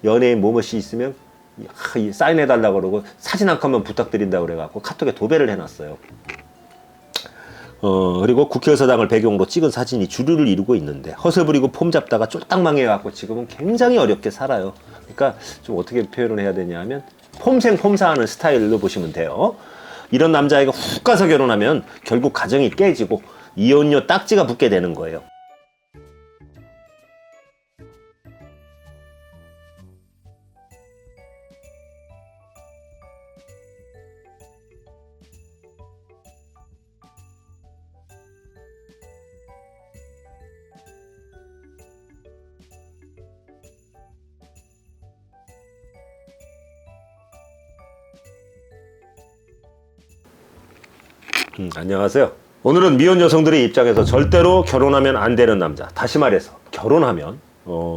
연예인 뭐뭐씨 있으면 사인해달라고 그러고 사진 한 컷만 부탁드린다고 그래갖고 카톡에 도배를 해놨어요. 그리고 국회의사당을 배경으로 찍은 사진이 주류를 이루고 있는데 허세 부리고 폼 잡다가 쫄딱 망해갖고 지금은 굉장히 어렵게 살아요. 그러니까 좀 어떻게 표현을 해야 되냐 면 폼생 폼사하는 스타일로 보시면 돼요. 이런 남자애가 훅 가서 결혼하면 결국 가정이 깨지고 이혼녀 딱지가 붙게 되는 거예요. 안녕하세요. 오늘은 미혼 여성들의 입장에서 절대로 결혼하면 안 되는 남자, 다시 말해서 결혼하면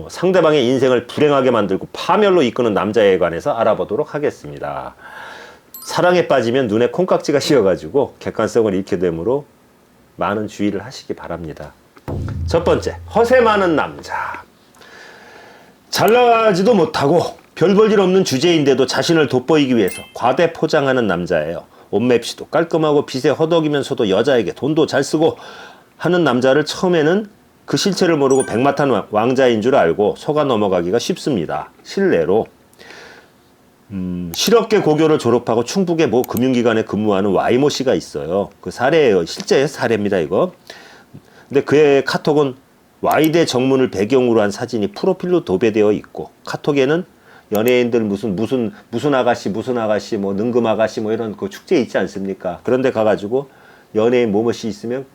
상대방의 인생을 불행하게 만들고 파멸로 이끄는 남자에 관해서 알아보도록 하겠습니다. 사랑에 빠지면 눈에 콩깍지가 씌어가지고 객관성을 잃게 되므로 많은 주의를 하시기 바랍니다. 첫 번째, 허세 많은 남자. 잘나가지도 못하고 별 볼 일 없는 주제인데도 자신을 돋보이기 위해서 과대 포장하는 남자예요. 옷맵시도 깔끔하고 빚에 허덕이면서도 여자에게 돈도 잘 쓰고 하는 남자를 처음에는 그 실체를 모르고 백마탄 왕자인 줄 알고 속아 넘어가기가 쉽습니다. 실례로 실업계 고교를 졸업하고 충북의 모 금융기관에 근무하는 Y모 씨가 있어요. 그 사례예요. 실제 사례입니다, 이거. 근데 그의 카톡은 Y대 정문을 배경으로 한 사진이 프로필로 도배되어 있고, 카톡에는 연예인들 무슨 아가씨 뭐 능금 아가씨 뭐 이런 그 축제 있지 않습니까? 그런데 가가지고 연예인 뭐뭐씨 있으면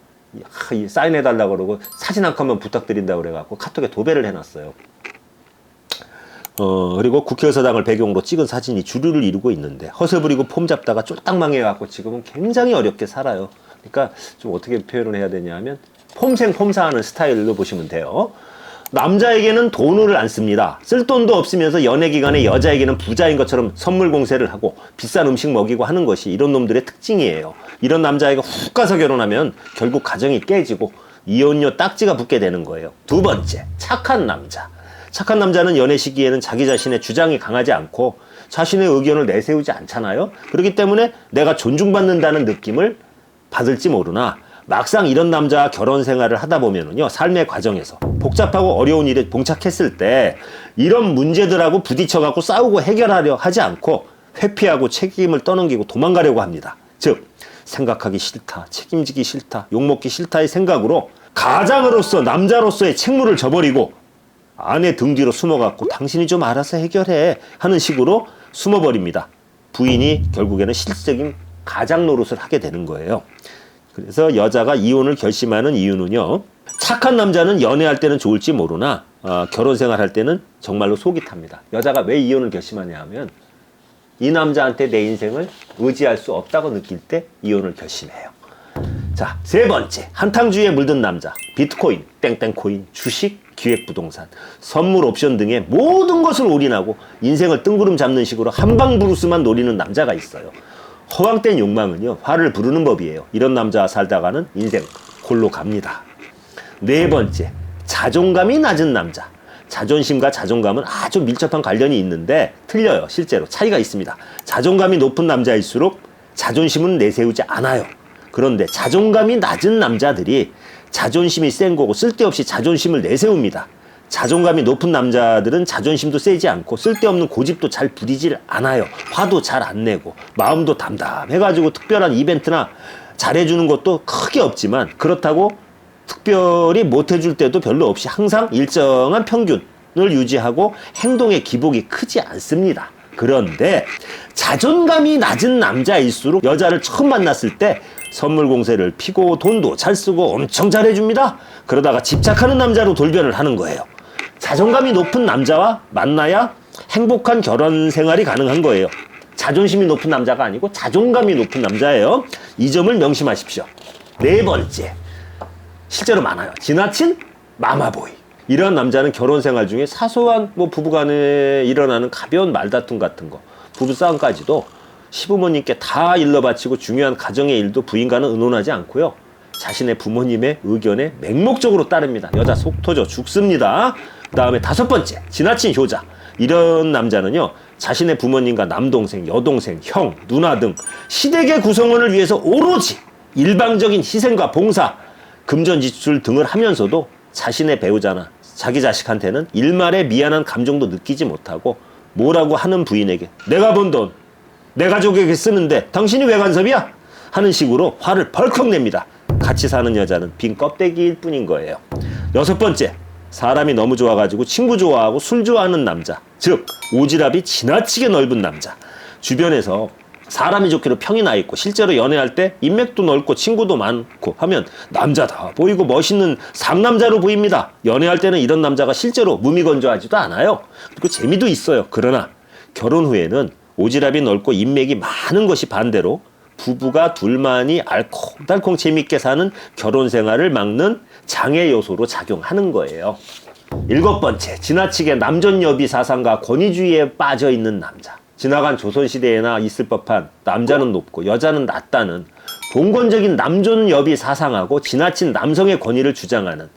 사인해달라고 그러고 사진 한 컷만 부탁드린다고 그래갖고 카톡에 도배를 해놨어요. 그리고 국회의사당을 배경으로 찍은 사진이 주류를 이루고 있는데 허세 부리고 폼 잡다가 쫄딱 망해갖고 지금은 굉장히 어렵게 살아요. 그러니까 좀 어떻게 표현을 해야 되냐면 폼생 폼사하는 스타일로 보시면 돼요. 남자에게는 돈을 안 씁니다. 쓸 돈도 없으면서 연애기간에 여자에게는 부자인 것처럼 선물 공세를 하고 비싼 음식 먹이고 하는 것이 이런 놈들의 특징이에요. 이런 남자애가 훅 가서 결혼하면 결국 가정이 깨지고 이혼녀 딱지가 붙게 되는 거예요. 두 번째, 착한 남자. 착한 남자는 연애 시기에는 자기 자신의 주장이 강하지 않고 자신의 의견을 내세우지 않잖아요. 그렇기 때문에 내가 존중받는다는 느낌을 받을지 모르나 막상 이런 남자와 결혼 생활을 하다 보면은요, 삶의 과정에서 복잡하고 어려운 일에 봉착했을 때 이런 문제들하고 부딪혀갖고 싸우고 해결하려 하지 않고 회피하고 책임을 떠넘기고 도망가려고 합니다. 즉, 생각하기 싫다, 책임지기 싫다, 욕먹기 싫다의 생각으로 가장으로서 남자로서의 책무를 져버리고 아내 등 뒤로 숨어갖고 당신이 좀 알아서 해결해 하는 식으로 숨어버립니다. 부인이 결국에는 실질적인 가장 노릇을 하게 되는 거예요. 그래서 여자가 이혼을 결심하는 이유는요, 착한 남자는 연애할 때는 좋을지 모르나 결혼 생활할 때는 정말로 속이 탑니다. 여자가 왜 이혼을 결심하냐 하면 이 남자한테 내 인생을 의지할 수 없다고 느낄 때 이혼을 결심해요. 자, 세 번째, 한탕주의에 물든 남자. 비트코인, 땡땡코인, 주식, 기획부동산, 선물 옵션 등의 모든 것을 올인하고 인생을 뜬구름 잡는 식으로 한방브루스만 노리는 남자가 있어요. 허황된 욕망은요, 화를 부르는 법이에요. 이런 남자와 살다가는 인생 홀로 갑니다. 네 번째, 자존감이 낮은 남자. 자존심과 자존감은 아주 밀접한 관련이 있는데 틀려요. 실제로 차이가 있습니다. 자존감이 높은 남자일수록 자존심은 내세우지 않아요. 그런데 자존감이 낮은 남자들이 자존심이 센 거고 쓸데없이 자존심을 내세웁니다. 자존감이 높은 남자들은 자존심도 세지 않고 쓸데없는 고집도 잘 부리질 않아요. 화도 잘 안 내고 마음도 담담해가지고 특별한 이벤트나 잘해주는 것도 크게 없지만 그렇다고 특별히 못해줄 때도 별로 없이 항상 일정한 평균을 유지하고 행동의 기복이 크지 않습니다. 그런데 자존감이 낮은 남자일수록 여자를 처음 만났을 때 선물 공세를 피고 돈도 잘 쓰고 엄청 잘해줍니다. 그러다가 집착하는 남자로 돌변을 하는 거예요. 자존감이 높은 남자와 만나야 행복한 결혼 생활이 가능한 거예요. 자존심이 높은 남자가 아니고 자존감이 높은 남자예요. 이 점을 명심하십시오. 네 번째, 실제로 많아요. 지나친 마마보이. 이런 남자는 결혼 생활 중에 사소한 부부간에 일어나는 가벼운 말다툼 같은 거, 부부싸움까지도 시부모님께 다 일러 바치고 중요한 가정의 일도 부인과는 의논하지 않고요, 자신의 부모님의 의견에 맹목적으로 따릅니다. 여자 속 터져 죽습니다. 그 다음에 다섯 번째, 지나친 효자. 이런 남자는요, 자신의 부모님과 남동생, 여동생, 형, 누나 등 시댁의 구성원을 위해서 오로지 일방적인 희생과 봉사, 금전지출 등을 하면서도 자신의 배우자나 자기 자식한테는 일말의 미안한 감정도 느끼지 못하고 뭐라고 하는 부인에게 내가 번 돈, 내 가족에게 쓰는데 당신이 왜 간섭이야? 하는 식으로 화를 벌컥 냅니다. 같이 사는 여자는 빈 껍데기일 뿐인 거예요. 여섯 번째, 사람이 너무 좋아가지고 친구 좋아하고 술 좋아하는 남자, 즉 오지랖이 지나치게 넓은 남자. 주변에서 사람이 좋기로 평이 나 있고 실제로 연애할 때 인맥도 넓고 친구도 많고 하면 남자다 보이고 멋있는 상남자로 보입니다. 연애할 때는 이런 남자가 실제로 무미건조하지도 않아요. 그리고 재미도 있어요. 그러나 결혼 후에는 오지랖이 넓고 인맥이 많은 것이 반대로 부부가 둘만이 알콩달콩 재밌게 사는 결혼 생활을 막는 장애 요소로 작용하는 거예요. 일곱 번째, 지나치게 남존여비 사상과 권위주의에 빠져 있는 남자. 지나간 조선시대에나 있을 법한 남자는 높고 여자는 낮다는 봉건적인 남존여비 사상하고 지나친 남성의 권위를 주장하는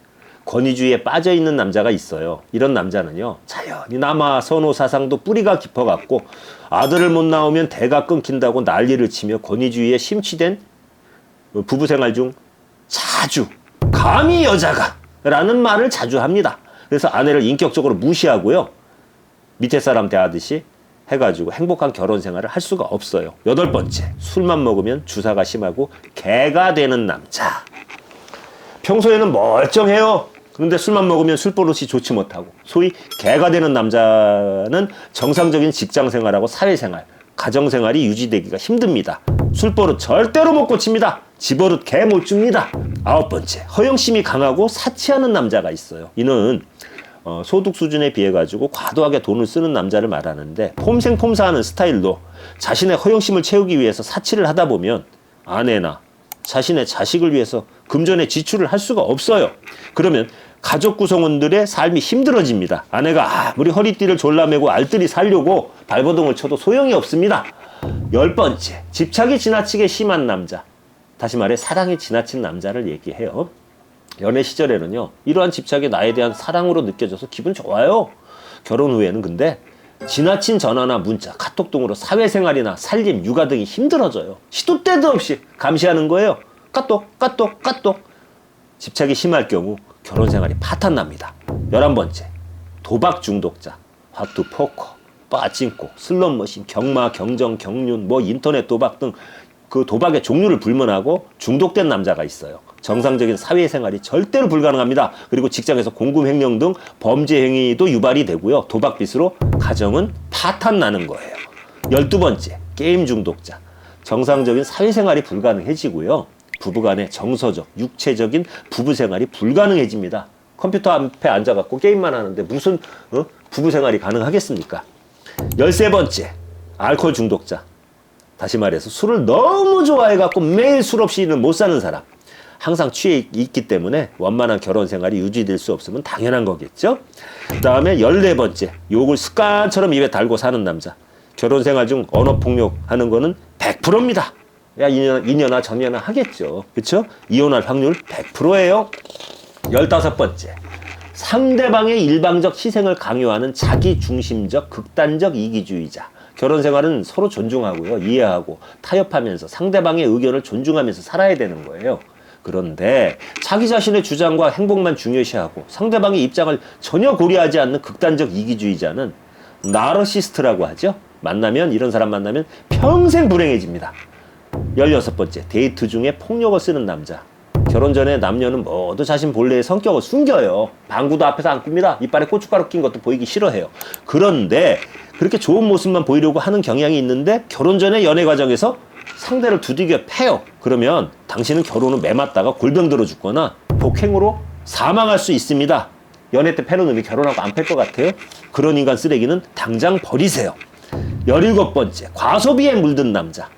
권위주의에 빠져 있는 남자가 있어요. 이런 남자는요, 자연히 남아 선호 사상도 뿌리가 깊어갖고 아들을 못 낳으면 대가 끊긴다고 난리를 치며 권위주의에 심취된 부부 생활 중 자주 감히 여자가 라는 말을 자주 합니다. 그래서 아내를 인격적으로 무시하고요, 밑에 사람 대하듯이 해가지고 행복한 결혼 생활을 할 수가 없어요. 여덟 번째, 술만 먹으면 주사가 심하고 개가 되는 남자. 평소에는 멀쩡해요. 그런데 술만 먹으면 술버릇이 좋지 못하고 소위 개가 되는 남자는 정상적인 직장생활하고 사회생활, 가정생활이 유지되기가 힘듭니다. 술버릇 절대로 못 고칩니다. 집버릇 개 못 줍니다. 아홉 번째, 허영심이 강하고 사치하는 남자가 있어요. 이는 소득 수준에 비해 가지고 과도하게 돈을 쓰는 남자를 말하는데 폼생폼사하는 스타일로 자신의 허영심을 채우기 위해서 사치를 하다 보면 아내나 자신의 자식을 위해서 금전의 지출을 할 수가 없어요. 그러면 가족 구성원들의 삶이 힘들어집니다. 아내가 아무리 허리띠를 졸라매고 알뜰히 살려고 발버둥을 쳐도 소용이 없습니다. 열 번째, 집착이 지나치게 심한 남자. 다시 말해 사랑이 지나친 남자를 얘기해요. 연애 시절에는요, 이러한 집착이 나에 대한 사랑으로 느껴져서 기분 좋아요. 결혼 후에는 근데 지나친 전화나 문자, 카톡 등으로 사회생활이나 살림, 육아 등이 힘들어져요. 시도 때도 없이 감시하는 거예요. 까똑. 집착이 심할 경우 결혼생활이 파탄납니다. 11번째, 도박 중독자. 화투, 포커, 빠찡코, 슬롯머신, 경마, 경정, 경륜, 인터넷 도박 등 그 도박의 종류를 불문하고 중독된 남자가 있어요. 정상적인 사회생활이 절대로 불가능합니다. 그리고 직장에서 공금횡령 등 범죄 행위도 유발이 되고요. 도박빚으로 가정은 파탄나는 거예요. 12번째, 게임 중독자. 정상적인 사회생활이 불가능해지고요. 부부간의 정서적, 육체적인 부부생활이 불가능해집니다. 컴퓨터 앞에 앉아갖고 게임만 하는데 무슨 부부생활이 가능하겠습니까? 13번째, 알코올 중독자. 다시 말해서 술을 너무 좋아해갖고 매일 술 없이는 못 사는 사람. 항상 취해 있기 때문에 원만한 결혼 생활이 유지될 수 없으면 당연한 거겠죠. 그 다음에 14번째, 욕을 습관처럼 입에 달고 사는 남자. 결혼 생활 중 언어 폭력하는 거는 100%입니다. 야, 이년아 저년아 하겠죠. 그렇죠? 이혼할 확률 100%예요. 15번째, 상대방의 일방적 희생을 강요하는 자기중심적 극단적 이기주의자. 결혼 생활은 서로 존중하고요, 이해하고 타협하면서 상대방의 의견을 존중하면서 살아야 되는 거예요. 그런데 자기 자신의 주장과 행복만 중요시하고 상대방의 입장을 전혀 고려하지 않는 극단적 이기주의자는 나르시스트라고 하죠. 이런 사람 만나면 평생 불행해집니다. 16번째, 데이트 중에 폭력을 쓰는 남자. 결혼 전에 남녀는 모두 자신 본래의 성격을 숨겨요. 방구도 앞에서 안 꿉니다. 이빨에 고춧가루 낀 것도 보이기 싫어해요. 그런데 그렇게 좋은 모습만 보이려고 하는 경향이 있는데 결혼 전에 연애 과정에서 상대를 두들겨 패요. 그러면 당신은 결혼을 매맞다가 골병 들어 죽거나 폭행으로 사망할 수 있습니다. 연애 때 패는 놈이 결혼하고 안 팰 것 같아요? 그런 인간 쓰레기는 당장 버리세요. 17번째, 과소비에 물든 남자.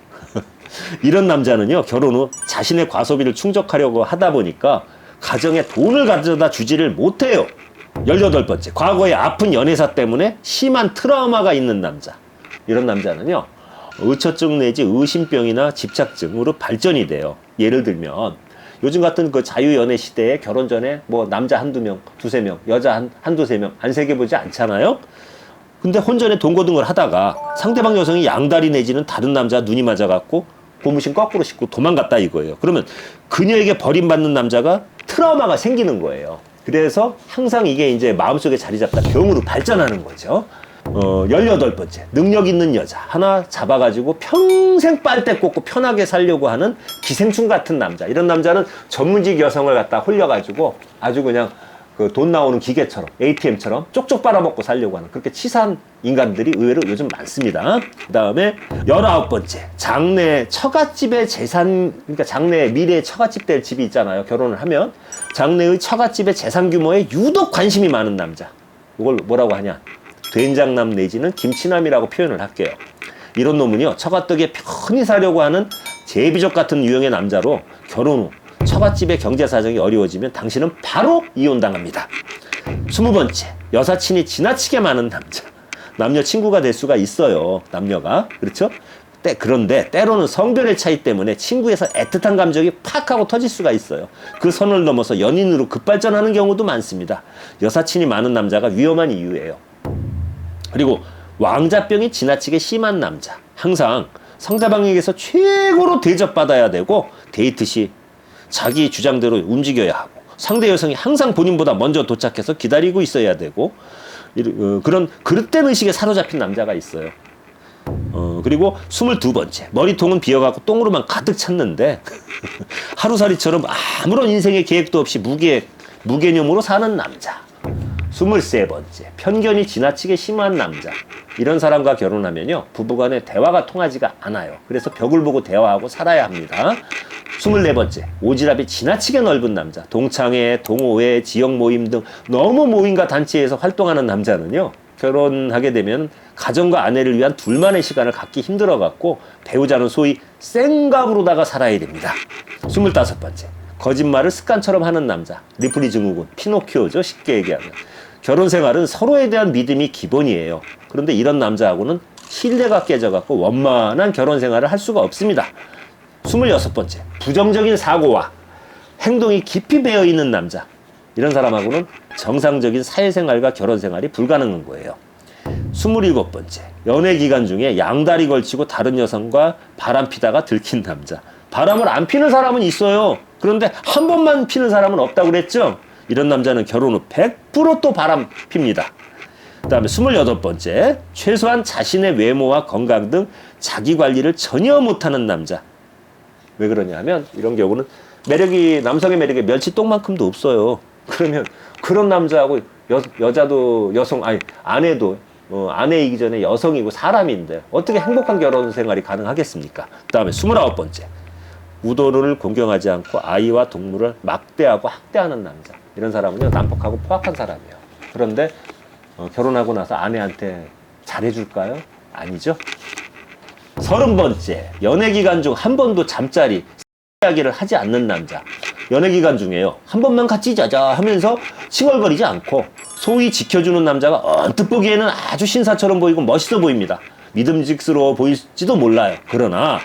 이런 남자는요, 결혼 후 자신의 과소비를 충족하려고 하다 보니까 가정에 돈을 가져다 주지를 못해요. 18번째, 과거의 아픈 연애사 때문에 심한 트라우마가 있는 남자. 이런 남자는요, 의처증 내지 의심병이나 집착증으로 발전이 돼요. 예를 들면 요즘 같은 그 자유연애 시대에 결혼 전에 남자 한두 명, 두세 명, 여자 한두 세 명 안 새겨보지 않잖아요. 근데 혼전에 동거등을 하다가 상대방 여성이 양다리 내지는 다른 남자 눈이 맞아갖고 고무신 거꾸로 싣고 도망갔다 이거예요. 그러면 그녀에게 버림받는 남자가 트라우마가 생기는 거예요. 그래서 항상 이게 이제 마음속에 자리 잡다 병으로 발전하는 거죠. 18번째, 능력 있는 여자 하나 잡아가지고 평생 빨대 꽂고 편하게 살려고 하는 기생충 같은 남자. 이런 남자는 전문직 여성을 갖다 홀려가지고 아주 그냥 그 돈 나오는 기계처럼 ATM처럼 쪽쪽 빨아먹고 살려고 하는 그렇게 치사한 인간들이 의외로 요즘 많습니다. 그 다음에 19번째, 장래 처갓집의 재산, 그러니까 장래 미래의 처갓집 될 집이 있잖아요. 결혼을 하면 장래의 처갓집의 재산 규모에 유독 관심이 많은 남자. 이걸 뭐라고 하냐, 된장남 내지는 김치남이라고 표현을 할게요. 이런 놈은요, 처갓댁에 편히 사려고 하는 제비족 같은 유형의 남자로 결혼 후 처갓집의 경제 사정이 어려워지면 당신은 바로 이혼당합니다. 20번째, 여사친이 지나치게 많은 남자. 남녀 친구가 될 수가 있어요. 남녀가. 그렇죠? 그런데 때로는 성별의 차이 때문에 친구에서 애틋한 감정이 팍 하고 터질 수가 있어요. 그 선을 넘어서 연인으로 급발전하는 경우도 많습니다. 여사친이 많은 남자가 위험한 이유예요. 그리고 왕자병이 지나치게 심한 남자. 항상 상대방에게서 최고로 대접받아야 되고 데이트 시 자기 주장대로 움직여야 하고 상대 여성이 항상 본인보다 먼저 도착해서 기다리고 있어야 되고 그런 그릇된 의식에 사로잡힌 남자가 있어요. 그리고 22번째, 머리통은 비어갖고 똥으로만 가득 찼는데 하루살이처럼 아무런 인생의 계획도 없이 무개념으로 사는 남자. 23번째, 편견이 지나치게 심한 남자. 이런 사람과 결혼하면요, 부부간에 대화가 통하지가 않아요. 그래서 벽을 보고 대화하고 살아야 합니다. 24번째, 오지랖이 지나치게 넓은 남자. 동창회, 동호회, 지역 모임 등 너무 모임과 단체에서 활동하는 남자는요, 결혼하게 되면 가정과 아내를 위한 둘만의 시간을 갖기 힘들어갖고 배우자는 소위 생갑으로다가 살아야 됩니다. 25번째, 거짓말을 습관처럼 하는 남자. 리플리 증후군, 피노키오죠, 쉽게 얘기하면. 결혼 생활은 서로에 대한 믿음이 기본이에요. 그런데 이런 남자하고는 신뢰가 깨져갖고 원만한 결혼 생활을 할 수가 없습니다. 26번째, 부정적인 사고와 행동이 깊이 배어있는 남자. 이런 사람하고는 정상적인 사회생활과 결혼생활이 불가능한 거예요. 27번째, 연애 기간 중에 양다리 걸치고 다른 여성과 바람 피다가 들킨 남자. 바람을 안 피는 사람은 있어요. 그런데 한 번만 피는 사람은 없다고 그랬죠? 이런 남자는 결혼 후 100% 또 바람 핍니다. 그 다음에 28번째, 최소한 자신의 외모와 건강 등 자기 관리를 전혀 못하는 남자. 왜 그러냐면 이런 경우는 남성의 매력에 멸치똥만큼도 없어요. 그러면 그런 남자하고 여자도 아내도 아내이기 전에 여성이고 사람인데 어떻게 행복한 결혼 생활이 가능하겠습니까? 그 다음에 29번째, 우도를 공경하지 않고 아이와 동물을 막대하고 학대하는 남자. 이런 사람은요, 난폭하고 포악한 사람이에요. 그런데 결혼하고 나서 아내한테 잘해줄까요? 아니죠. 30번째, 연애 기간 중 한 번도 잠자리 이야기를 하지 않는 남자. 연애 기간 중에요, 한 번만 같이 자자 하면서 칭얼거리지 않고 소위 지켜주는 남자가 언뜻 보기에는 아주 신사처럼 보이고 멋있어 보입니다. 믿음직스러워 보일지도 몰라요. 그러나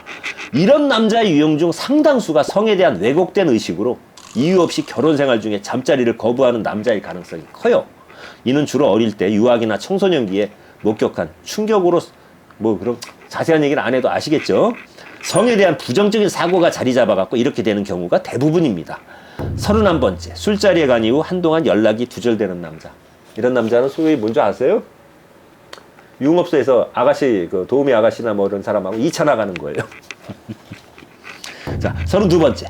이런 남자의 유형 중 상당수가 성에 대한 왜곡된 의식으로 이유 없이 결혼 생활 중에 잠자리를 거부하는 남자일 가능성이 커요. 이는 주로 어릴 때 유학이나 청소년기에 목격한 충격으로 그런 자세한 얘기는 안 해도 아시겠죠? 성에 대한 부정적인 사고가 자리 잡아갖고 이렇게 되는 경우가 대부분입니다. 31번째, 술자리에 간 이후 한동안 연락이 두절되는 남자. 이런 남자는 소위 뭔지 아세요? 유흥업소에서 아가씨, 도우미 아가씨나 이런 사람하고 2차 나가는 거예요. 자, 32번째,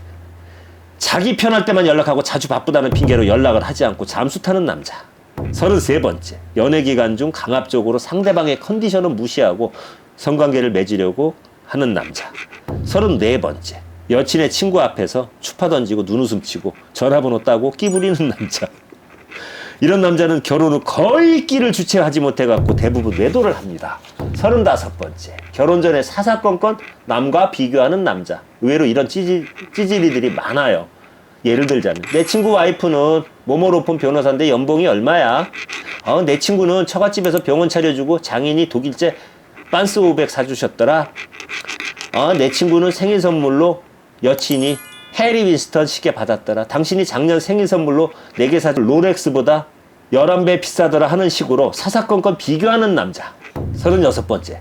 자기 편할 때만 연락하고 자주 바쁘다는 핑계로 연락을 하지 않고 잠수 타는 남자. 33번째, 연애 기간 중 강압적으로 상대방의 컨디션을 무시하고 성관계를 맺으려고 하는 남자. 34번째, 여친의 친구 앞에서 추파 던지고 눈웃음 치고 전화번호 따고 끼 부리는 남자. 이런 남자는 결혼 후 거의 끼를 주체하지 못해갖고 대부분 외도를 합니다. 35번째, 결혼 전에 사사건건 남과 비교하는 남자. 의외로 이런 찌질이들이 많아요. 예를 들자면, 내 친구 와이프는 모모 로펌 변호사인데 연봉이 얼마야? 내 친구는 처갓집에서 병원 차려주고 장인이 독일제 빤스 500 사주셨더라. 내 친구는 생일 선물로 여친이 해리 윈스턴 시계 받았더라. 당신이 작년 생일 선물로 내게 사준 롤렉스보다 11배 비싸더라 하는 식으로 사사건건 비교하는 남자. 36번째.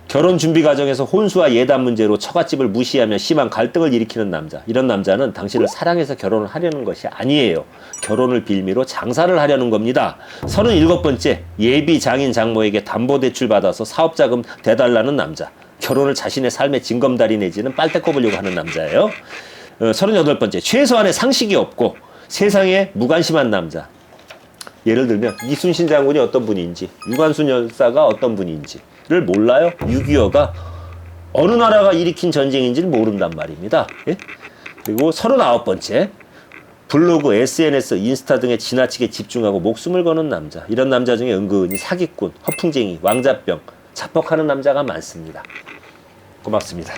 결혼 준비 과정에서 혼수와 예단 문제로 처갓집을 무시하며 심한 갈등을 일으키는 남자. 이런 남자는 당신을 사랑해서 결혼을 하려는 것이 아니에요. 결혼을 빌미로 장사를 하려는 겁니다. 37번째. 예비 장인 장모에게 담보대출 받아서 사업자금 대달라는 남자. 결혼을 자신의 삶의 징검다리 내지는 빨대 꼽으려고 하는 남자예요. 38번째. 최소한의 상식이 없고 세상에 무관심한 남자. 예를 들면 이순신 장군이 어떤 분인지, 유관순 열사가 어떤 분인지를 몰라요. 6.25가 어느 나라가 일으킨 전쟁인지를 모른단 말입니다. 예? 그리고 39번째. 블로그, SNS, 인스타 등에 지나치게 집중하고 목숨을 거는 남자. 이런 남자 중에 은근히 사기꾼, 허풍쟁이, 왕자병, 자뻑하는 남자가 많습니다. 고맙습니다.